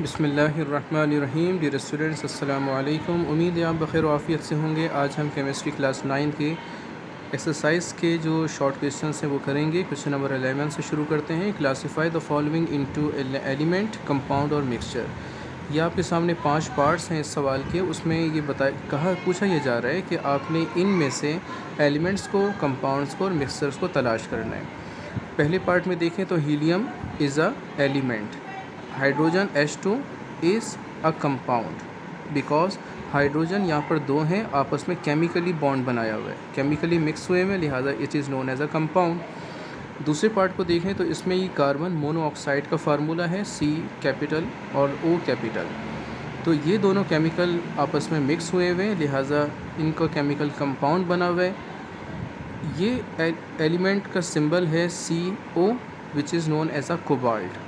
बिस्मिल्लाहिर्रहमानिर्रहीम। Dear students, अस्सलामु अलैकुम। उम्मीद है आप बख़ैर आफ़ियत से होंगे। आज हम केमिस्ट्री क्लास 9 के एक्सरसाइज के जो शॉर्ट क्वेश्चंस हैं वो करेंगे। क्वेश्चन नंबर 11 से शुरू करते हैं। Classify the following into element, compound और मिक्सचर। ये आपके सामने 5 पार्ट्स हैं इस सवाल के। उसमें ये पूछा यह जा रहा है कि आपने इनमें से एलिमेंट्स को, कंपाउंड्स को और मिक्सचर्स को तलाश करना है। पहले पार्ट में देखें तो helium is a element, hydrogen H2 is a compound because hydrogen यहाँ पर 2 हैं, आपस में केमिकली बॉन्ड बनाया हुआ है, केमिकली मिक्स हुए में, लिहाजा it is known as a compound. दूसरे पार्ट को देखें तो इसमें ये कार्बन मोनोऑक्साइड का फार्मूला है C कैपिटल और O कैपिटल। तो ये दोनों केमिकल आपस में मिक्स हुए हुए हैं, लिहाजा इनका केमिकल कंपाउंड बना हुआ है। ये एलिमेंट का सिंबल है CO which is known as a cobalt.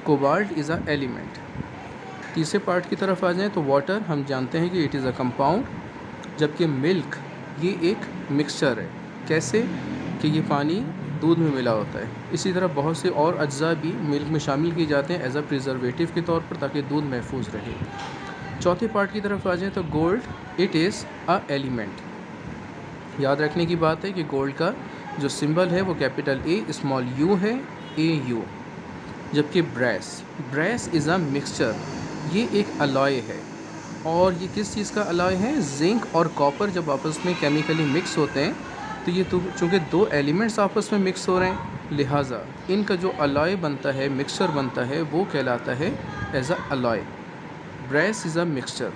Cobalt is a element. तीसरे पार्ट की तरफ आ जाएं तो वाटर हम जानते हैं कि इट इज़ अ कंपाउंड, जबकि मिल्क ये एक मिक्सचर है। कैसे कि ये पानी दूध में मिला होता है। इसी तरह बहुत से और अज्जा भी मिल्क में शामिल किए जाते हैं एज अ प्रिजर्वेटिव के तौर पर, ताकि दूध महफूज रहे। चौथे पार्ट की तरफ आ जाएँ तो gold it is a element. याद रखने की बात है कि गोल्ड का जो सिंबल है वो कैपिटल A स्मॉल u है, AU। जबकि ब्रेस इज़ अ मिक्सचर, ये एक अलॉय है। और ये किस चीज़ का अलॉय है? जिंक और कॉपर जब आपस में केमिकली मिक्स होते हैं तो ये चूँकि 2 एलिमेंट्स आपस में मिक्स हो रहे हैं, लिहाजा इनका जो अलॉय बनता है, मिक्सचर बनता है, वो कहलाता है as a alloy. Brass is a mixture.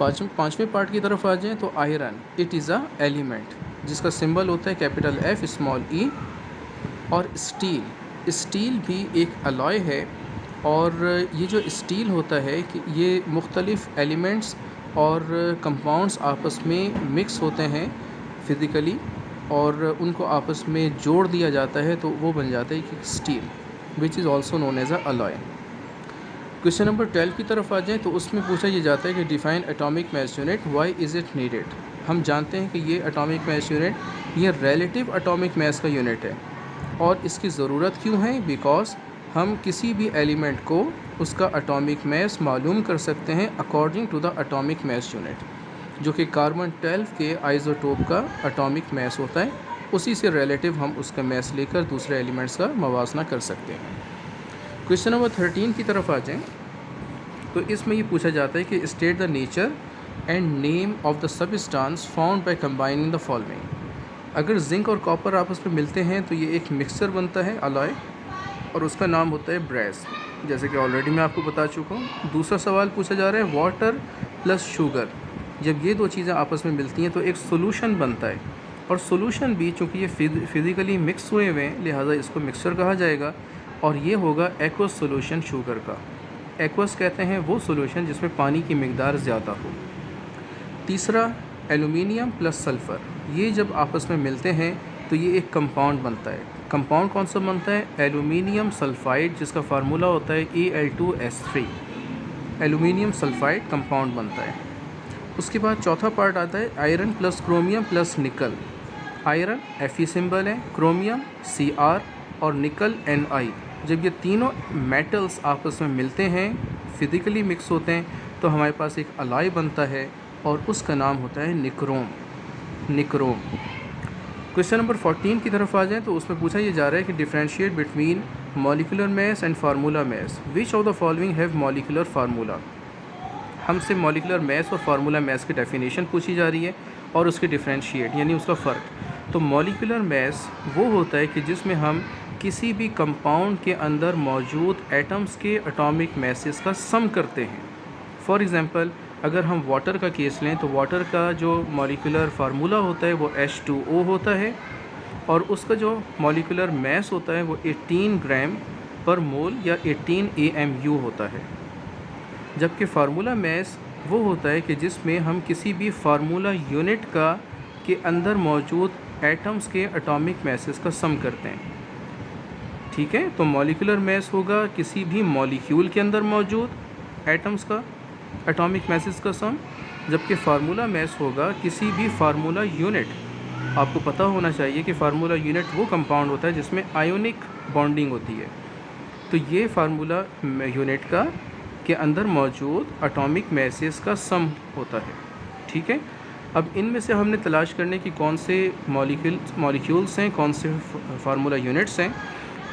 पाँचवें पार्ट की तरफ आ जाएँ तो iron it is a element, जिसका सिंबल होता है कैपिटल F स्मॉल e। और स्टील भी एक अलॉय है। और ये जो स्टील होता है कि ये मुख्तलिफ़ एलिमेंट्स और कंपाउंड्स आपस में मिक्स होते हैं फ़िज़िकली, और उनको आपस में जोड़ दिया जाता है तो वो बन जाता है कि steel which is also known as a alloy. Question number 12 की तरफ आ जाए तो उसमें पूछा ये जाता है कि define atomic mass unit, why is it needed. हम जानते हैं कि ये एटॉमिक मास यूनिट ये रिलेटिव एटॉमिक मास का यूनिट है, और इसकी ज़रूरत क्यों है? बिकॉज़ हम किसी भी एलिमेंट को उसका एटॉमिक मास मालूम कर सकते हैं according to the atomic mass unit, जो कि कार्बन 12 के आइसोटोप का एटॉमिक मास होता है। उसी से रिलेटिव हम उसका मास लेकर दूसरे एलिमेंट्स का मवाजना कर सकते हैं। क्वेश्चन नंबर 13 की तरफ आ जाएं तो इसमें ये पूछा जाता है कि state the nature and name of the substance found by combining the following. अगर जिंक और कॉपर आपस में मिलते हैं तो ये एक मिक्सचर बनता है, अलॉय, और उसका नाम होता है ब्रेस, जैसे कि ऑलरेडी मैं आपको बता चुका हूँ। दूसरा सवाल पूछा जा रहा है वाटर प्लस शुगर, जब ये 2 चीज़ें आपस में मिलती हैं तो एक सोल्यूशन बनता है, और सोल्यूशन भी चूँकि ये फिज़िकली मिक्स हुए हुए हैं, लिहाजा इसको मिक्सचर कहा जाएगा, और ये होगा एक्वस सोल्यूशन शुगर का। एक्वस कहते हैं वो सोल्यूशन जिसमें पानी की मिकदार ज़्यादा हो। तीसरा एलुमिनियम प्लस सल्फ़र, ये जब आपस में मिलते हैं तो ये एक कंपाउंड बनता है। कंपाउंड कौन सा बनता है? एलुमिनियम सल्फ़ाइड, जिसका फार्मूला होता है Al2S3। एलुमिनियम सल्फ़ाइड कंपाउंड बनता है। उसके बाद चौथा पार्ट आता है आयरन प्लस क्रोमियम प्लस निकल। आयरन Fe सिंबल है, क्रोमियम Cr और निकल Ni। जब ये तीनों मेटल्स आपस में मिलते हैं, फिज़िकली मिक्स होते हैं, तो हमारे पास एक अलॉय बनता है और उसका नाम होता है निक्रोम। क्वेश्चन नंबर 14 की तरफ आ जाएं तो उसमें पूछा ये जा रहा है कि differentiate between molecular mass and formula mass, which of the following have molecular formula. हमसे मॉलिक्यूलर मास और फार्मूला मास की डेफिनेशन पूछी जा रही है और उसके डिफरेंशिएट यानी उसका फ़र्क। तो मॉलिक्यूलर मास वो होता है कि जिसमें हम किसी भी कंपाउंड के अंदर मौजूद एटम्स के एटॉमिक मासेस का सम करते हैं। फॉर एग्ज़ाम्पल, अगर हम वाटर का केस लें तो वाटर का जो मॉलिक्यूलर फार्मूला होता है वो H2O होता है, और उसका जो मॉलिक्यूलर मास होता है वो 18 ग्राम पर मोल या 18 AMU होता है। जबकि फार्मूला मास वो होता है कि जिसमें हम किसी भी फार्मूला यूनिट का के अंदर मौजूद एटम्स के एटॉमिक मासेस का सम करते हैं। ठीक है, तो मॉलिक्यूलर मास होगा किसी भी मॉलिक्यूल के अंदर मौजूद एटम्स का एटॉमिक मासेस का सम, जबकि फार्मूला मास होगा किसी भी फार्मूला यूनिट। आपको पता होना चाहिए कि फार्मूला यूनिट वो कंपाउंड होता है जिसमें आयोनिक बॉन्डिंग होती है। तो ये फार्मूला यूनिट का के अंदर मौजूद एटॉमिक मैसेस का सम होता है। ठीक है, अब इनमें से हमने तलाश करने की कौन से मॉलिक्यूल्स हैं, कौन से फार्मूला यूनिट्स हैं।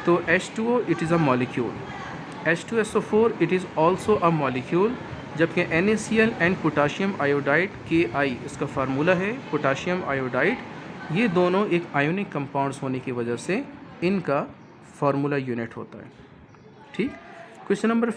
तो H2O it is a molecule, H2SO4 it is also a molecule, जबकि NaCl and potassium iodide Ki इसका फार्मूला है। पोटाशियम आयोडाइड ये दोनों एक आयोनिक कंपाउंड्स होने की वजह से इनका फार्मूला यूनिट होता है। ठीक, क्वेश्चन नंबर